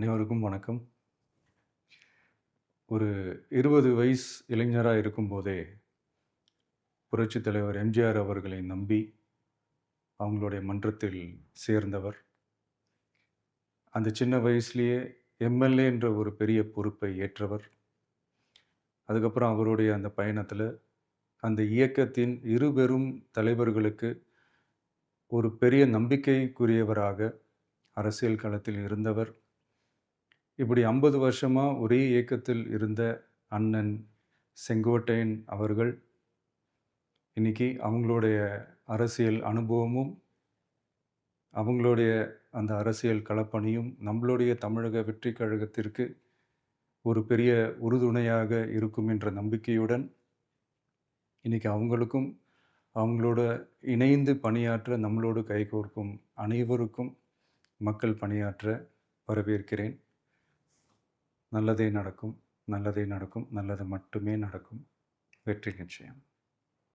அனைவருக்கும் வணக்கம். ஒரு 20 வயசு இளைஞரா இருக்கும்போதே, புரட்சித் தலைவர் எம்ஜிஆர் அவர்களை நம்பி, அவங்களுடைய மன்றத்தில் சேர்ந்தவர். அந்த சின்ன வயசுலயே எம்.எல்.ஏ. என்ற ஒரு பெரிய பொறுப்பை ஏற்றவர். அதுக்கப்புறம் அவருடைய அந்த பயணத்தில, அந்த இயக்கத்தின் இருபெரும் தலைவர்களுக்கு ஒரு பெரிய நம்பிக்கைக்குரியவராக அரசியல் களத்தில் இருந்தவர். இப்படி 50 வருஷமா ஒரே இயக்கத்தில் இருந்த அண்ணன் செங்கோட்டையன் அவர்கள், இன்னைக்கு அவங்களுடைய அரசியல் அனுபவமும், அவங்களுடைய அந்த அரசியல் களப்பணியும் நம்மளுடைய தமிழக வெற்றிக் கழகத்திற்கு ஒரு பெரிய உறுதுணையாக இருக்கும் என்ற நம்பிக்கையுடன், இன்னைக்கு அவங்களுக்கும், அவங்களோட இணைந்து பணியாற்ற நம்மளோடு கைகோர்க்கும் அனைவருக்கும் மக்கள் பணியாற்ற வரவேற்கிறேன். நல்லதே நடக்கும், நல்லதே நடக்கும், நல்லது மட்டுமே நடக்கும். வெற்றி நிச்சயம்.